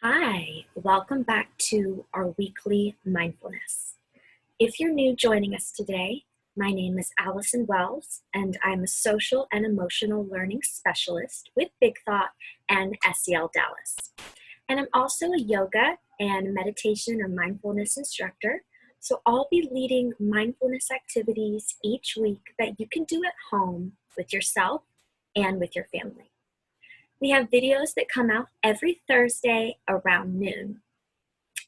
Hi, welcome back to our weekly mindfulness. If you're new joining us today, my name is Allison Wells, and I'm a social and emotional learning specialist with Big Thought and SEL Dallas. And I'm also a yoga and meditation or mindfulness instructor, so I'll be leading mindfulness activities each week that you can do at home with yourself and with your family. We have videos that come out every Thursday around noon.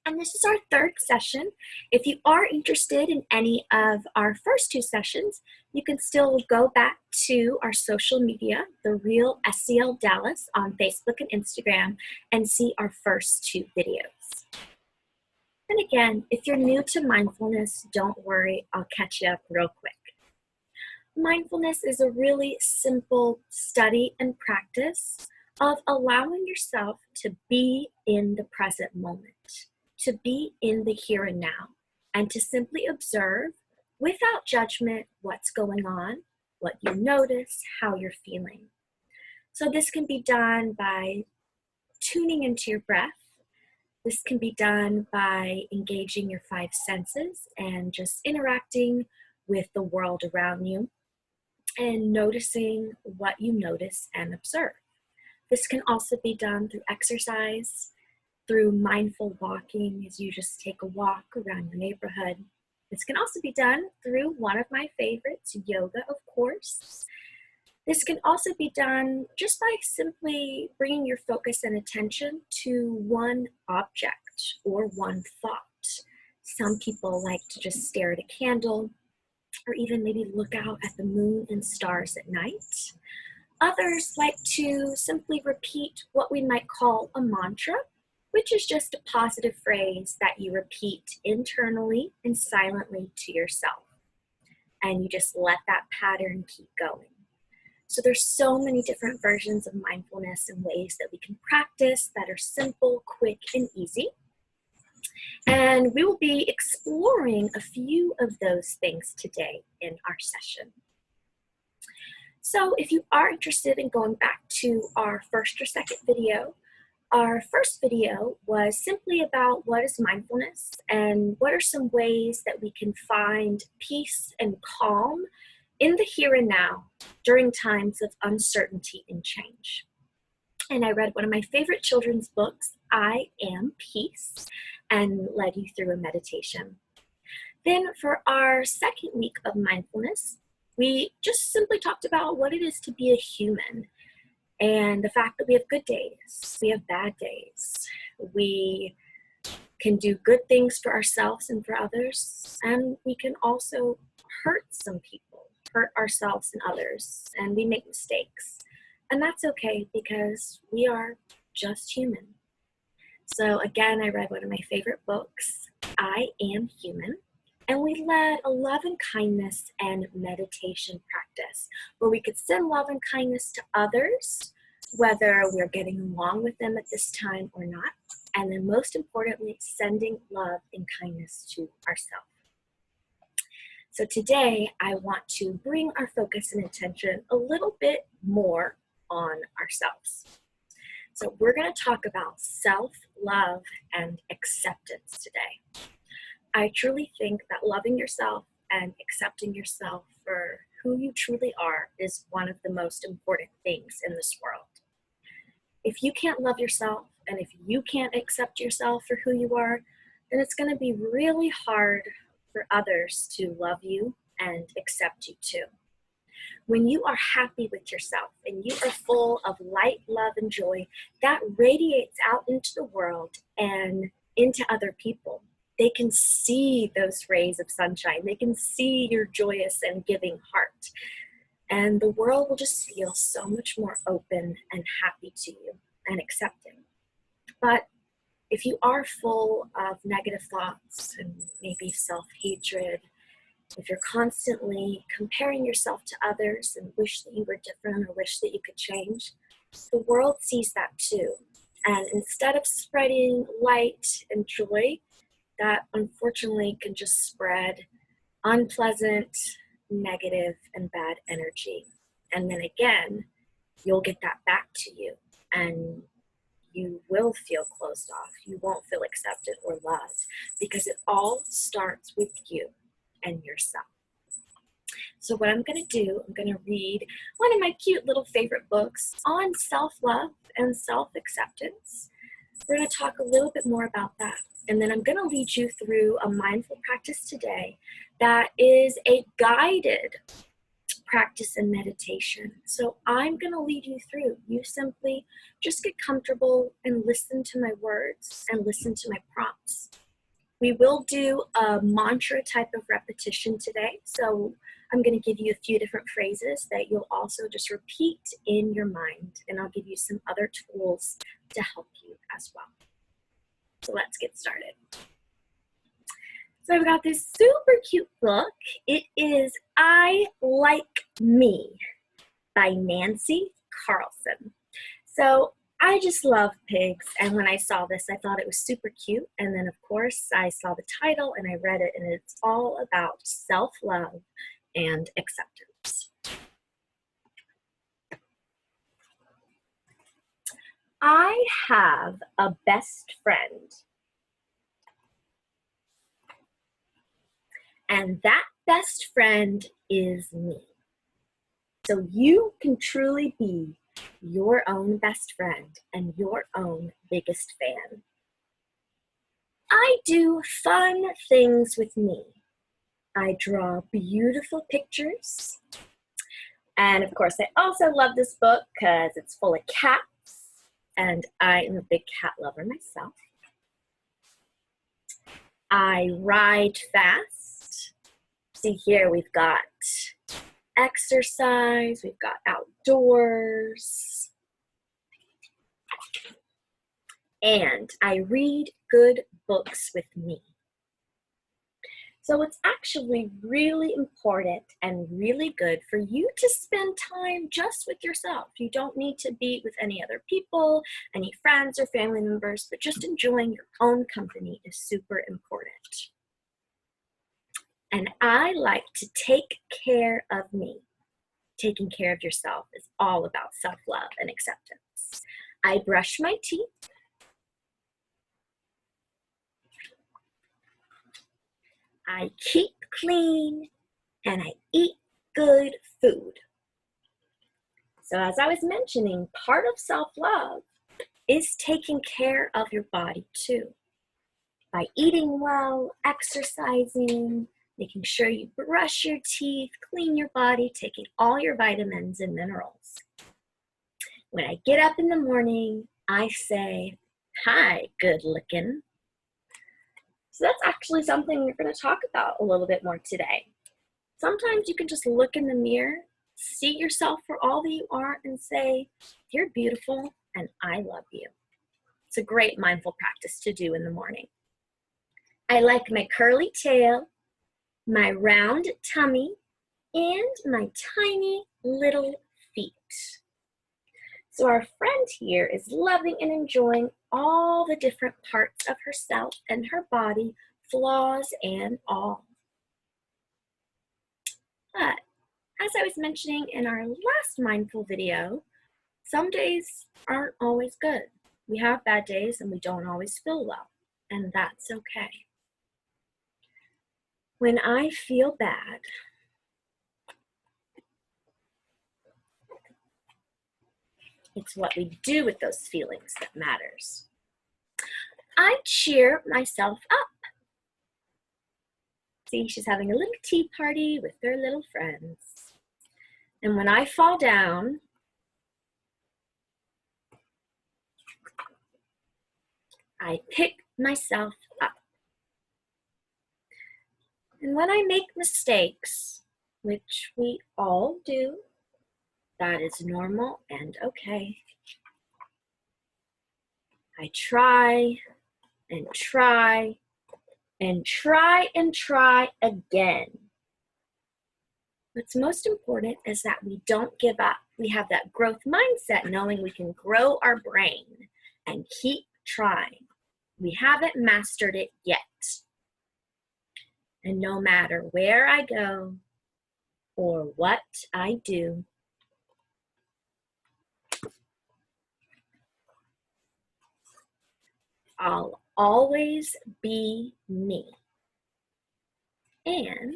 And this is our third session. If you are interested in any of our first two sessions, you can still go back to our social media, The Real SEL Dallas on Facebook and Instagram, and see our first two videos. And again, if you're new to mindfulness, don't worry, I'll catch you up real quick. Mindfulness is a really simple study and practice of allowing yourself to be in the present moment, to be in the here and now, and to simply observe without judgment what's going on, what you notice, how you're feeling. So this can be done by tuning into your breath. This can be done by engaging your five senses and just interacting with the world around you and noticing what you notice and observe. This can also be done through exercise, through mindful walking as you just take a walk around your neighborhood. This can also be done through one of my favorites, yoga, of course. This can also be done just by simply bringing your focus and attention to one object or one thought. Some people like to just stare at a candle or even maybe look out at the moon and stars at night. Others like to simply repeat what we might call a mantra, which is just a positive phrase that you repeat internally and silently to yourself. And you just let that pattern keep going. So there's so many different versions of mindfulness and ways that we can practice that are simple, quick, and easy. And we will be exploring a few of those things today in our session. So if you are interested in going back to our first or second video, our first video was simply about what is mindfulness and what are some ways that we can find peace and calm in the here and now during times of uncertainty and change. And I read one of my favorite children's books, I Am Peace, and led you through a meditation. Then for our second week of mindfulness, we just simply talked about what it is to be a human and the fact that we have good days, we have bad days. We can do good things for ourselves and for others, and we can also hurt some people, hurt ourselves and others, and we make mistakes. And that's okay because we are just human. So again, I read one of my favorite books, I Am Human. And we led a love and kindness and meditation practice where we could send love and kindness to others, whether we're getting along with them at this time or not. And then most importantly, sending love and kindness to ourselves. So today I want to bring our focus and attention a little bit more on ourselves. So we're going to talk about self-love and acceptance today. I truly think that loving yourself and accepting yourself for who you truly are is one of the most important things in this world. If you can't love yourself and if you can't accept yourself for who you are, then it's going to be really hard for others to love you and accept you too. When you are happy with yourself and you are full of light, love, and joy, that radiates out into the world and into other people. They can see those rays of sunshine. They can see your joyous and giving heart. And the world will just feel so much more open and happy to you and accepting. But if you are full of negative thoughts and maybe self-hatred, if you're constantly comparing yourself to others and wish that you were different or wish that you could change, the world sees that too. And instead of spreading light and joy, that unfortunately can just spread unpleasant, negative, and bad energy. And then again, you'll get that back to you. And you will feel closed off. You won't feel accepted or loved because it all starts with you and yourself. So what I'm going to do, I'm going to read one of my cute little favorite books on self-love and self-acceptance. We're going to talk a little bit more about that. And then I'm going to lead you through a mindful practice today that is a guided practice and meditation. So I'm going to lead you through. You simply just get comfortable and listen to my words and listen to my prompts. We will do a mantra type of repetition today. So I'm going to give you a few different phrases that you'll also just repeat in your mind. And I'll give you some other tools to help you as well. So let's get started. So I've got this super cute book. It is I Like Me by Nancy Carlson. So I just love pigs, and when I saw this, I thought it was super cute. And then, of course, I saw the title and I read it, and it's all about self-love and acceptance. I have a best friend, and that best friend is me. So you can truly be your own best friend and your own biggest fan. I do fun things with me. I draw beautiful pictures. And of course, I also love this book because it's full of cats, and I am a big cat lover myself. I ride fast. See here, we've got exercise, we've got outdoors. And I read good books with me. So it's actually really important and really good for you to spend time just with yourself. You don't need to be with any other people, any friends or family members, but just enjoying your own company is super important. And I like to take care of me. Taking care of yourself is all about self-love and acceptance. I brush my teeth. I keep clean, and I eat good food. So as I was mentioning, part of self-love is taking care of your body too. By eating well, exercising, making sure you brush your teeth, clean your body, taking all your vitamins and minerals. When I get up in the morning, I say, "Hi, good looking." So that's actually something we're going to talk about a little bit more today. Sometimes you can just look in the mirror, see yourself for all that you are, and say, "You're beautiful and I love you." It's a great mindful practice to do in the morning. I like my curly tail, my round tummy, and my tiny little feet. So our friend here is loving and enjoying all the different parts of herself and her body, flaws and all. But as I was mentioning in our last mindful video, some days aren't always good. We have bad days and we don't always feel well, and that's okay. When I feel bad, it's what we do with those feelings that matters. I cheer myself up. See, she's having a little tea party with her little friends. And when I fall down, I pick myself up. And when I make mistakes, which we all do, that is normal and okay. I try and try and try and try again. What's most important is that we don't give up. We have that growth mindset, knowing we can grow our brain and keep trying. We haven't mastered it yet. And no matter where I go or what I do, I'll always be me. And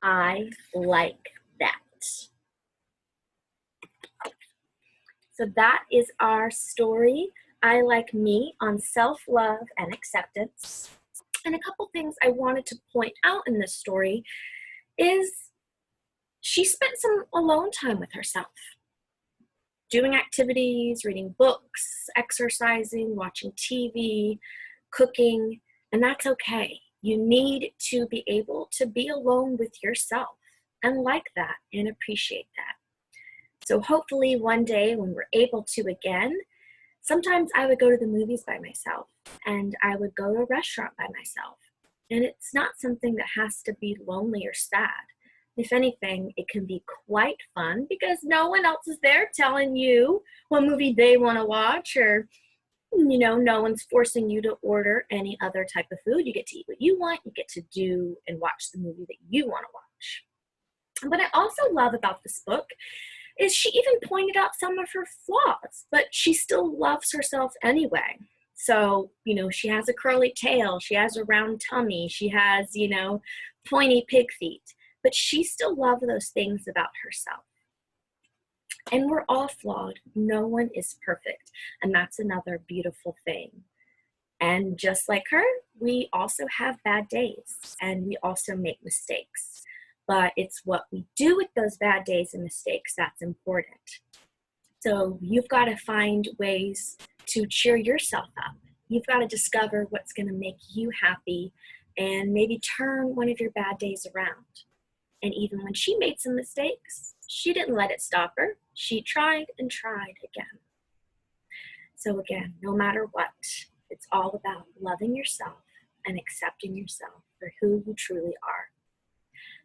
I like that. So that is our story, I Like Me, on self-love and acceptance. And a couple things I wanted to point out in this story is she spent some alone time with herself, doing activities, reading books, exercising, watching TV, cooking, and that's okay. You need to be able to be alone with yourself and like that and appreciate that. So hopefully one day when we're able to again, sometimes I would go to the movies by myself and I would go to a restaurant by myself. And it's not something that has to be lonely or sad. If anything, it can be quite fun because no one else is there telling you what movie they want to watch, or no one's forcing you to order any other type of food. You get to eat what you want. You get to do and watch the movie that you want to watch. What I also love about this book is she even pointed out some of her flaws, but she still loves herself anyway. So, she has a curly tail, she has a round tummy, she has, pointy pig feet, but she still loves those things about herself. And we're all flawed. No one is perfect. And that's another beautiful thing. And just like her, we also have bad days and we also make mistakes. But it's what we do with those bad days and mistakes that's important. So you've got to find ways to cheer yourself up. You've got to discover what's going to make you happy and maybe turn one of your bad days around. And even when she made some mistakes, she didn't let it stop her. She tried and tried again. So again, no matter what, it's all about loving yourself and accepting yourself for who you truly are.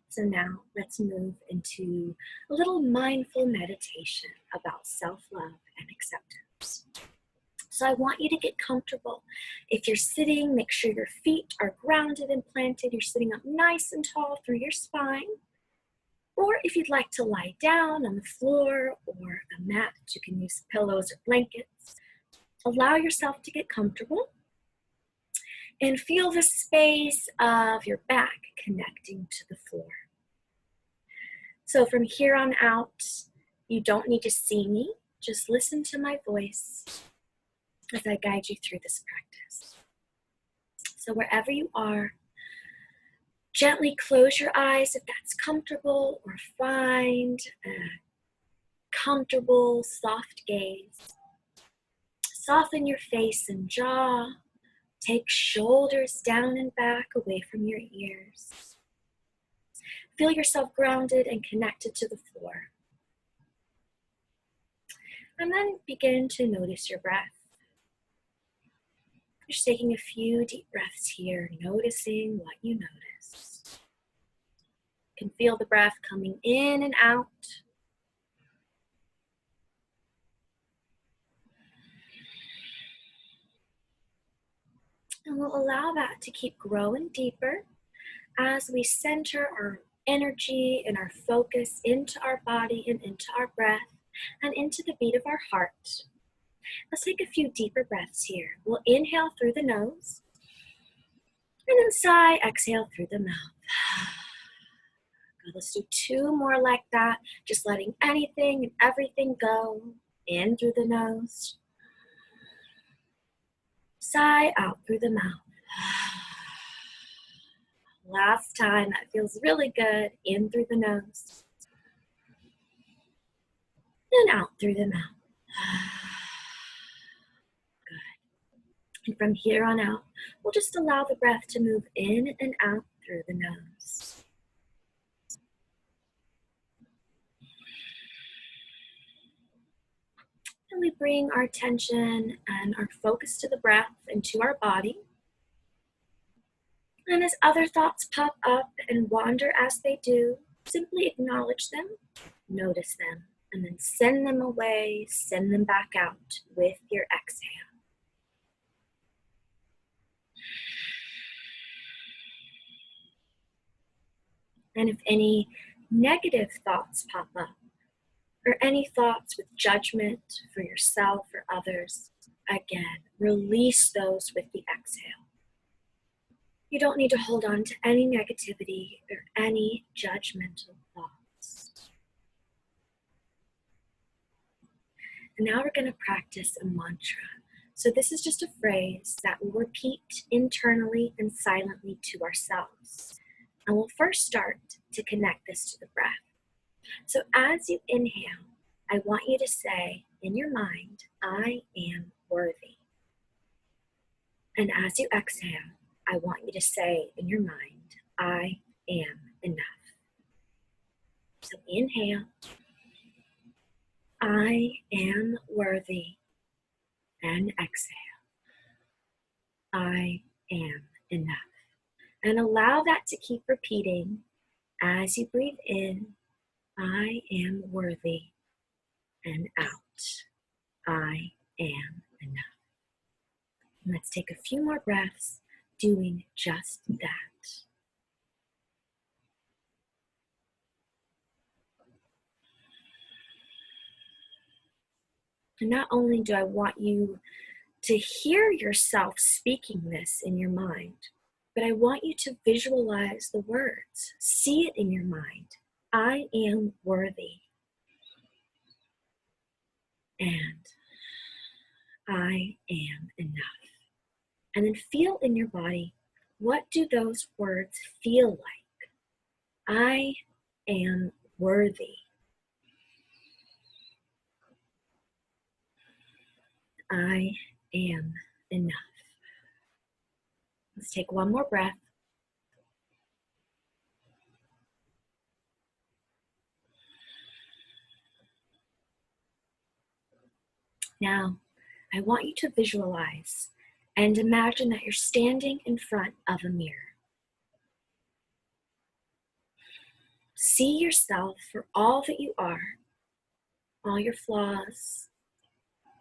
So now let's move into a little mindful meditation about self-love and acceptance. So I want you to get comfortable. If you're sitting, make sure your feet are grounded and planted. You're sitting up nice and tall through your spine. Or if you'd like to lie down on the floor or a mat, you can use pillows or blankets. Allow yourself to get comfortable and feel the space of your back connecting to the floor. So from here on out, you don't need to see me, just listen to my voice as I guide you through this practice. So wherever you are, gently close your eyes if that's comfortable, or find a comfortable, soft gaze. Soften your face and jaw. Take shoulders down and back away from your ears. Feel yourself grounded and connected to the floor. And then begin to notice your breath. Just taking a few deep breaths here, noticing what you notice. You can feel the breath coming in and out. And we'll allow that to keep growing deeper as we center our energy and our focus into our body and into our breath and into the beat of our heart. Let's take a few deeper breaths here. We'll inhale through the nose and then sigh, exhale through the mouth. Good. Let's do 2 more like that, just letting anything and everything go. In through the nose. Sigh out through the mouth. Last time, that feels really good. In through the nose. And out through the mouth. Good. And from here on out, we'll just allow the breath to move in and out through the nose. And we bring our attention and our focus to the breath and to our body. And as other thoughts pop up and wander as they do, simply acknowledge them, notice them, and then send them away, send them back out with your exhale. And if any negative thoughts pop up, or any thoughts with judgment for yourself or others, again, release those with the exhale. You don't need to hold on to any negativity or any judgmental thoughts. And now we're going to practice a mantra. So this is just a phrase that we'll repeat internally and silently to ourselves. And we'll first start to connect this to the breath. So as you inhale, I want you to say in your mind, I am worthy. And as you exhale, I want you to say in your mind, I am enough. So inhale, I am worthy. And exhale, I am enough. And allow that to keep repeating as you breathe in, I am worthy. And out, I am enough. And let's take a few more breaths doing just that. And not only do I want you to hear yourself speaking this in your mind, but I want you to visualize the words. See it in your mind. I am worthy. And I am enough. And then feel in your body, what do those words feel like? I am worthy. I am enough. Let's take one more breath. Now, I want you to visualize and imagine that you're standing in front of a mirror. See yourself for all that you are, all your flaws,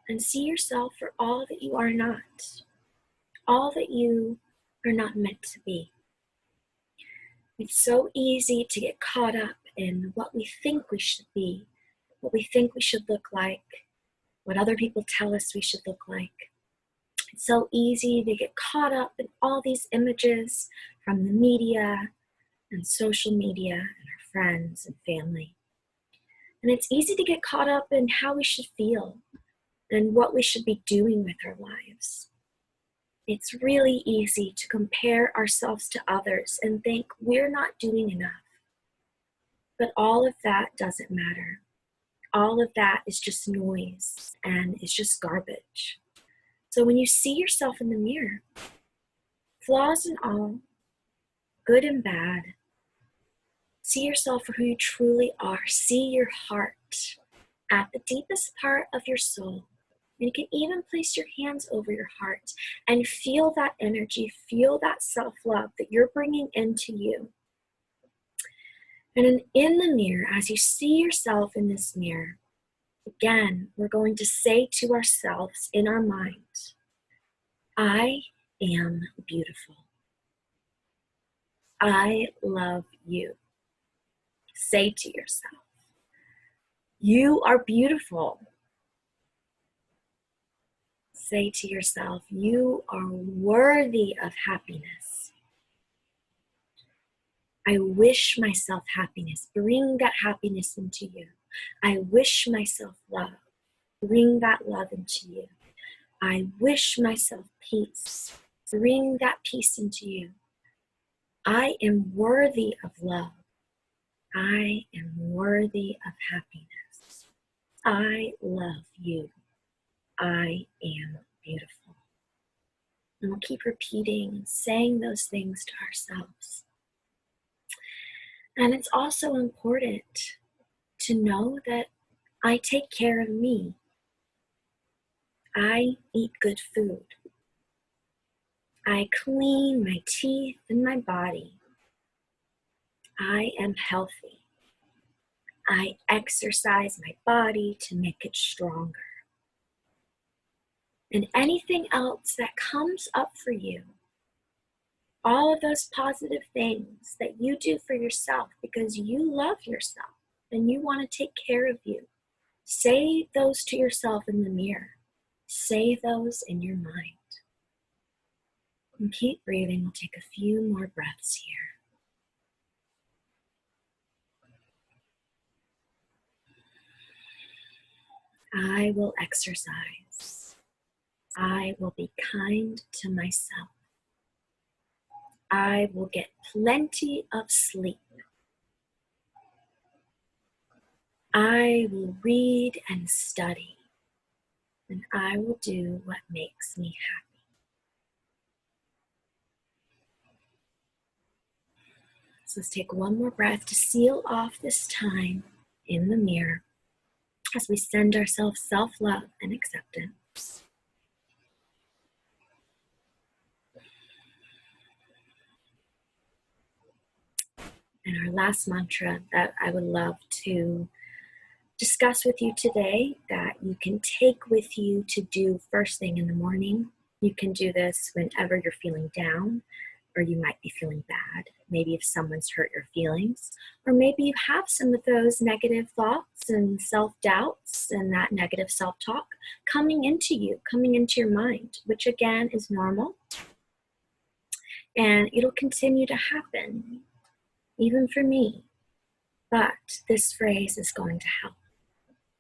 and see yourself for all that you are not, all that you are not meant to be. It's so easy to get caught up in what we think we should be, what we think we should look like, what other people tell us we should look like. It's so easy to get caught up in all these images from the media and social media and our friends and family. And it's easy to get caught up in how we should feel and what we should be doing with our lives. It's really easy to compare ourselves to others and think we're not doing enough. But all of that doesn't matter. All of that is just noise and it's just garbage. So when you see yourself in the mirror, flaws and all, good and bad, see yourself for who you truly are. See your heart at the deepest part of your soul. And you can even place your hands over your heart and feel that energy, feel that self-love that you're bringing into you. And in the mirror, as you see yourself in this mirror, again, we're going to say to ourselves in our mind, I am beautiful. I love you. Say to yourself, you are beautiful. Say to yourself, you are worthy of happiness. I wish myself happiness. Bring that happiness into you. I wish myself love. Bring that love into you. I wish myself peace. Bring that peace into you. I am worthy of love. I am worthy of happiness. I love you. I am beautiful. And we'll keep repeating and saying those things to ourselves. And it's also important to know that I take care of me. I eat good food. I clean my teeth and my body. I am healthy. I exercise my body to make it stronger. And anything else that comes up for you, all of those positive things that you do for yourself because you love yourself and you want to take care of you, Say those to yourself in the mirror. Say those in your mind. And keep breathing. We'll take a few more breaths here. I will exercise. I will be kind to myself. I will get plenty of sleep. I will read and study. And I will do what makes me happy. So let's take one more breath to seal off this time in the mirror as we send ourselves self-love and acceptance. And our last mantra that I would love to discuss with you today, that you can take with you to do first thing in the morning. You can do this whenever you're feeling down, or you might be feeling bad. Maybe if someone's hurt your feelings, or maybe you have some of those negative thoughts and self-doubts and that negative self-talk coming into your mind, which again is normal. And it'll continue to happen, even for me. But this phrase is going to help.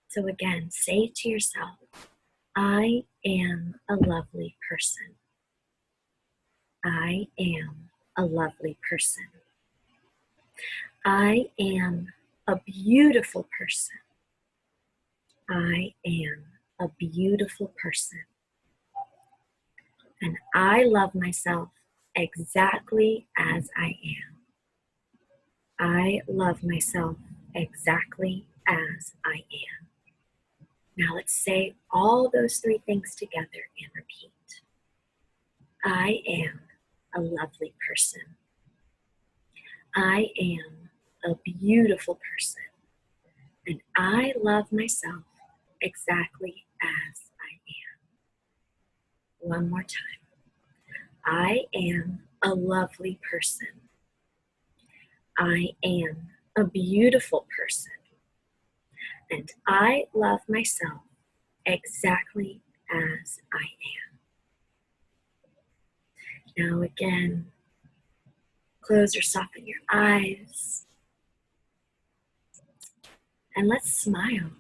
So again, say to yourself, I am a lovely person. I am a lovely person. I am a beautiful person. I am a beautiful person. And I love myself exactly as I am. I love myself exactly as I am. Now let's say all those three things together and repeat. I am a lovely person. I am a beautiful person. And I love myself exactly as I am. One more time. I am a lovely person. I am a beautiful person. And I love myself exactly as I am. Now again, close or soften your eyes. And let's smile.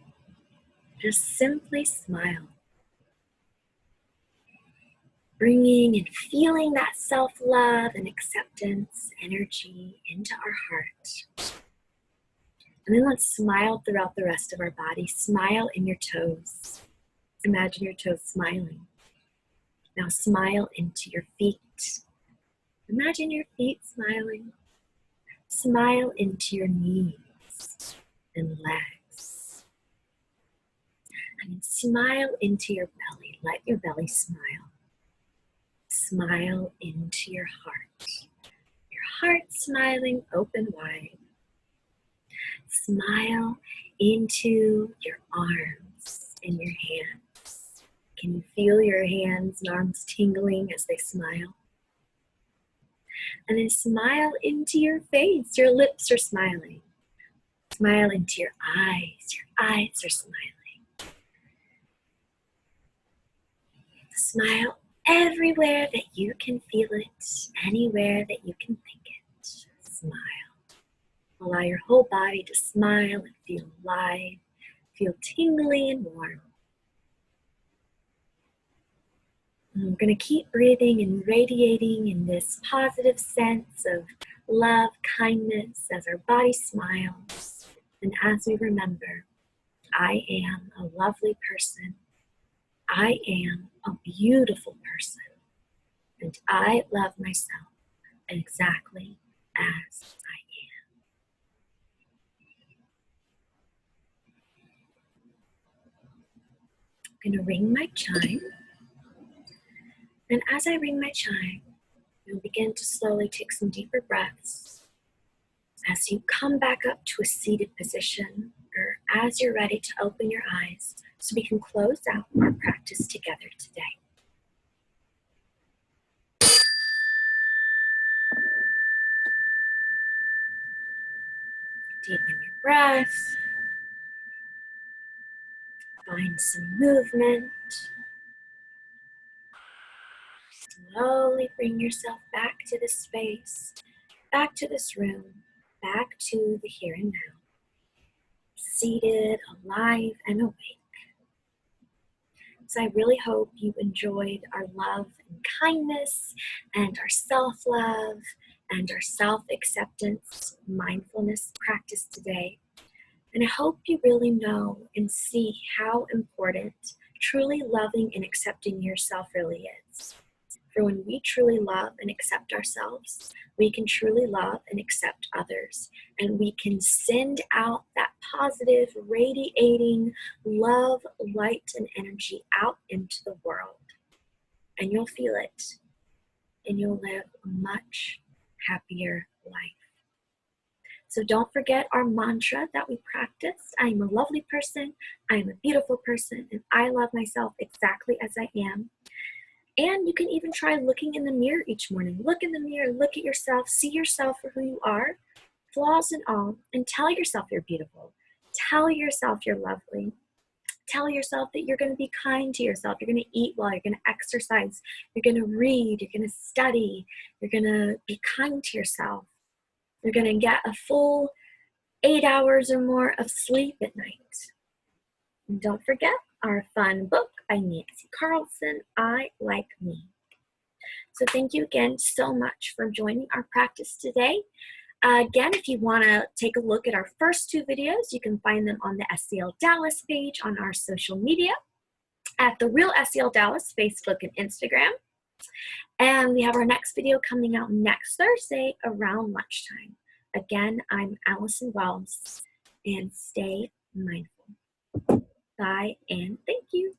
Just simply smile. Bringing and feeling that self-love and acceptance energy into our heart. And then let's smile throughout the rest of our body. Smile in your toes. Imagine your toes smiling. Now smile into your feet. Imagine your feet smiling. Smile into your knees and legs. And smile into your belly. Let your belly smile. Smile into your heart. Your heart smiling open wide. Smile into your arms and your hands. Can you feel your hands and arms tingling as they smile? And then smile into your face. Your lips are smiling. Smile into your eyes. Your eyes are smiling. Smile everywhere that you can feel it, anywhere that you can think it. Smile. Allow your whole body to smile and feel alive, feel tingly and warm. And we're going to keep breathing and radiating in this positive sense of love, kindness as our body smiles. And as we remember, I am a lovely person. I am a beautiful person. And I love myself exactly as I am. I'm going to ring my chime. And as I ring my chime, you'll begin to slowly take some deeper breaths as you come back up to a seated position, or as you're ready to open your eyes so we can close out our practice together today. Deepen your breath. Find some movement. Slowly bring yourself back to this space, back to this room, back to the here and now. Seated, alive, and awake. So I really hope you enjoyed our love and kindness and our self-love and our self-acceptance mindfulness practice today. And I hope you really know and see how important truly loving and accepting yourself really is. For when we truly love and accept ourselves, we can truly love and accept others. And we can send out that positive, radiating love, light, and energy out into the world. And you'll feel it. And you'll live a much happier life. So don't forget our mantra that we practiced. I am a lovely person, I am a beautiful person, and I love myself exactly as I am. And you can even try looking in the mirror each morning. Look in the mirror, look at yourself, see yourself for who you are, flaws and all, and tell yourself you're beautiful. Tell yourself you're lovely. Tell yourself that you're going to be kind to yourself. You're going to eat well, you're going to exercise, you're going to read, you're going to study, you're going to be kind to yourself. You're going to get a full 8 hours or more of sleep at night. And don't forget our fun book by Nancy Carlson, I Like Me. So thank you again so much for joining our practice today. Again, if you want to take a look at our first 2 videos, you can find them on the SEL Dallas page on our social media, at The Real SEL Dallas, Facebook and Instagram. And we have our next video coming out next Thursday around lunchtime. Again, I'm Allison Wells, and stay mindful. Bye, and thank you.